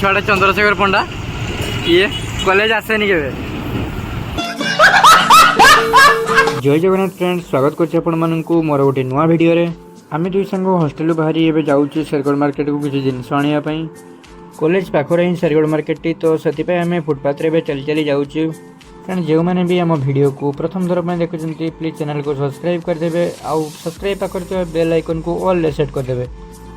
छुआटा चंद्रशेखर पंडा ये कॉलेज आसेनी के जय जगन्नाथ फ्रेंड्स स्वागत कर मोर गोटे नुआ भिडियो रे आम दुई सांग हॉस्टेल बाहरी एवं जाऊँ शेरगढ़ मार्केट को किसी जिनस आने कॉलेज पाखरे ही शेरगढ़ मार्केट टी तो से आम फुटपाथ रे चली चली जाऊँ फ्रेंड्स जो मैंने भी आम वीडियो को प्रथम थर पर देखुं प्लीज चैनल को सब्सक्राइब करदे आउ सब्सक्राइब पाखे बेल आइकन को ऑल सेट करदे।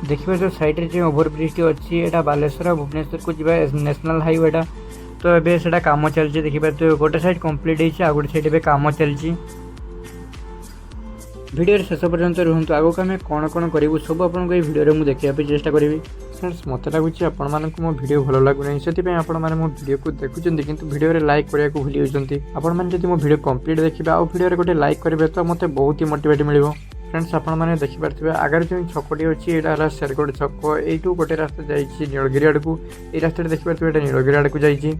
देखिए जो साइड रे जो ओवरब्रिज अच्छी एटा बालेश्वर भुवनेश्वर को जीवा नेशनल हाईवेटा तो ये से कम चलती देखिए तो गोटे साइड कम्प्लीट हो गोटे साइड ए कम चलती वीडियो शेष पर्यंत रुहतु आगे आम कौन कौन करूँ सब आपको ये वीडियो मुझे देखा चेष्टा करी फ्रेंड्स मत लगुच आपण मो वीडियो भल लगुना से आपण मैंने मो वीडियो को देखुं कि वीडियो लाइक करने को भूली जाती आपण मैंने जब मो वीडियो कंप्लीट देखिए आउ वीडियो गोटे लाइक करेंगे तो मत बहुत ही मोटिवेट मिल फ्रेंड्स आपण मैंने देखिपे आगे जो छकटी अच्छी यहाँ शेरगढ़ छक यू गोटे रास्ता जाइए नीलगिरी आड़ को ये रास्ता देखिपे ये नीलगिरी आड़ को जाइए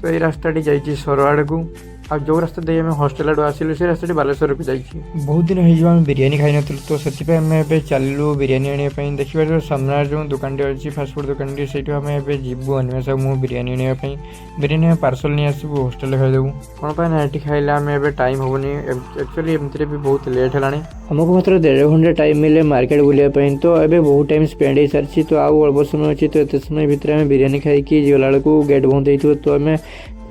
तो ये रास्ता जाइए सर आड़ को आ जो रास्ता दे आम हॉस्टेल आड़ आसिलु से रास्ता बालेश्वर को जाइए बहुत दिन हो बिरियानी खाई नी तो से आम चलू बिरियानी आने देखिए सामने जो दुकान अच्छी फास्टफुड दुकान से आम जीवु अनिमें सब मुझे बिरियानी आने बिरियानी पार्सल नहीं आसबू हॉस्टेल खाईदेबू कौन पाए ना ये खाइले आम ए टाइम हेनी एक्चुअली एमती भी बहुत लेट है आमको मात्र 1.5 घंटा टाइम मिले मार्केट बुलायापी तो ये बहुत टाइम स्पेंड हो सारी तो आउ अल्प समय अच्छी तो ये समय भितर आम बिरियानी खाई गला गेट बंद हो तो आम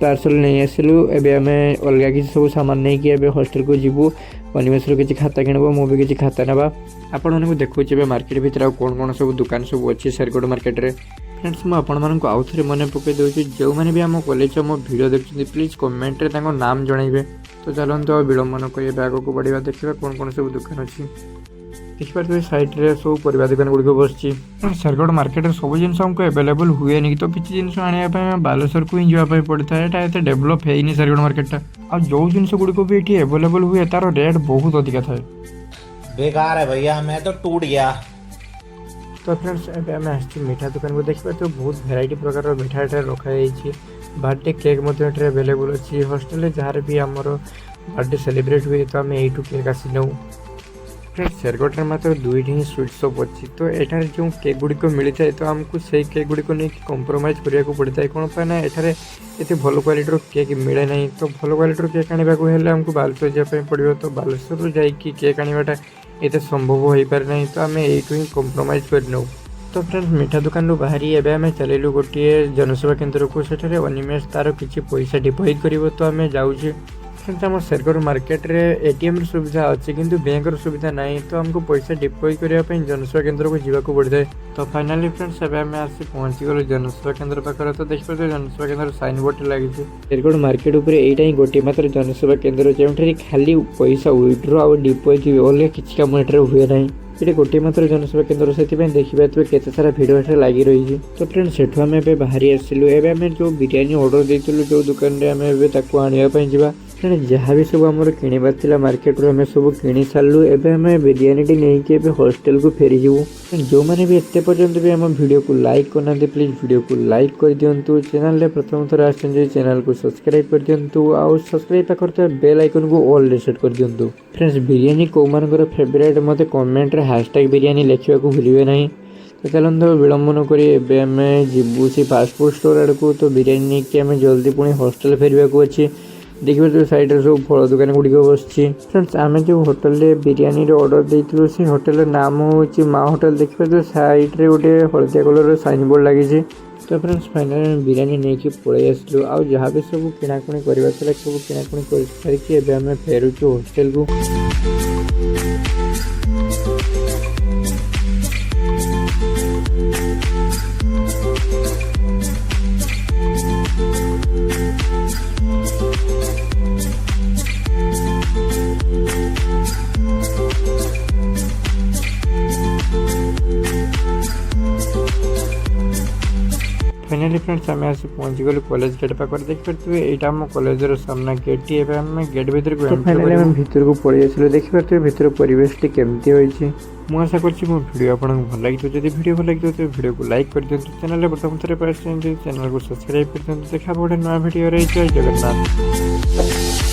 पार्सल नहीं आसलु एबे आम अलग किसी सब सामान नहीं कि हॉस्टेल को जीवु अनिमेश्वर किसी खाता किणव मुझे किसी खाता ना आपण मैंने देखुचे मार्केट भितर कौन कौन सब दुकान सब अच्छी शेरगढ़ मार्केट रे फ्रेंड्स मुझे आपको आउ थे मन पकई दूसरी जो मैंने भी आम कॉलेज मो वीडियो देखते प्लीज कमेंट रे नाम जनइबे तो चलते विलम्ब न करें आग को बढ़िया देखा कौन कौन सब दुकान अच्छी देखिए साइड रे सब परिवार दुकान गुड़िक बस शेरगढ़ मार्केट सब जिन हमको एवेलेबल हुए नहीं तो किसी जिन आने बालेश्वर को ही जावाई पड़ता है ये डेभलप है शेरगढ़ मार्केटा आ जो जिन गुड़िक भी ये एवेलेबल हुए तार रेट बहुत अधिका था बेकार है भैया मैं तो टूट गया। तो फ्रेंड्स आम आस मिठा दुकान को देखिए तो बहुत भेराइटी प्रकार मिठा एठार रखाई बर्थडे केक एवेलेबल अच्छी हॉस्टेल जार भी आमर बर्थडे सेलिब्रेट हुए तो आम यू केक आसी नौ फ्रेंड्स शेरगढ़ में मात्र 2 ही स्वीट शॉप अच्छी तो एठार जो केक गुड़िक मिलता है तो आमको से केक गुड़िक नहीं कंप्रोमाइज करने को पड़ता है कौन पाए ना एठार ये भल क्वालिटी केक मिले ना तो भल क्वालिटी केक आने आमको बालेश्वर जावाई पड़ो तो बालेश्वर जाकि केक आनाटा ये संभव हो पारे ना तो आम यू ही कंप्रोमाइज कर नौ तो फ्रेंड्स मिठा दुकान बाहरी एवं आम चलू गोटे जनसेवा केन्द्र को सेठारे अनिमेष तार किसी पैसा डिपोजिट कर तो आम जाऊे फ्रेंड्स आम शेरगढ़ मार्केट रे एटीएम सुविधा अच्छी किंतु बैंक सुविधा नहीं तो हमको पैसा डिपोजिट करने जनसेवा केन्द्र को जावाक पड़ता है तो फाइनाली फ्रेंड्स आम आसी पहुँची गलु जनसेवा केन्द्र पाखे तो देखिए जनसेवा केन्द्र साइन बोर्ड लगी शेरगढ़ मार्केट उपर यहीटा ही गोटे मात्र जनसेवा केन्द्र जो खाली पैसा विड्रो आ डिपोजिट अलग किसी कम हुए ना ये गोटे मात्र जनसेवा केन्द्र से देखिए केते सारा भिड़ एठार लगी रही तो फ्रेंड्स सेठू आम बाहरी आसिलु एवं आम जो बिरियानी ऑर्डर देइलु जो दुकान रे आम आने जावा जहाँ भी सब आम कि मार्केट रू आम सब कि सारू एवं आम बिरियानी नहीं हॉस्टेल को फेरीजु जो मैंने भी एत पर्यंत भी आम वीडियो को लाइक करना प्लीज वीडियो को लाइक कर दिंतु चैनल प्रथम थर आसछन चैनल को सब्सक्राइब कर दिंतु आउ सब्सक्राइब पाखे बेल आइकन को ऑल सेट कर दिंतु फ्रेंड्स बिरियानी कौ मानकर फेवरेट मत कमेंट रे हैशटैग बिरियानी लिखा भूलिए ना तो चलते विलम्ब न करें आम जीवु से फास्टफुड स्टोर आड़ को तो बिरियानी की आम जल्दी पुणी हॉस्टेल फेरवा को अच्छी देखिए जो साइड सब फल दुकान गुड़िक बस फ्रेंड्स आम जो होटेल बिरियानी ऑर्डर देइलु से होटेल नाम हूँ माँ होटेल देखिए तो साइड रे गोटे हलदिया कलर साइन बोर्ड लगी तो फ्रेंड्स फाइनाल बिरियानी नहीं कि पलि आसलु आ जहाँ भी सब किणाकुणी करवा सब किणाकुणी कर सारी आम फेरुचु हॉस्टेल को फाइनाली फ्रेंड्स आम आसी पहुँची गलु कॉलेज गेट पाखे देखिए यहाँ आम कॉलेज सामना गेट टी आम गेट भर को फाइनाली आम भर को पलि आसलु देखिए भर परिवेश टी केमती होइछि मु आशा करछि मो वीडियो आपको भल लगी जब वीडियो भल लगी तो वीडियो को लाइक कर दिंतु चैनल प्रथम थर पर चैनल को सब्सक्राइब कर दिंतु देखा गोटे नया वीडियो जय जगन्नाथ।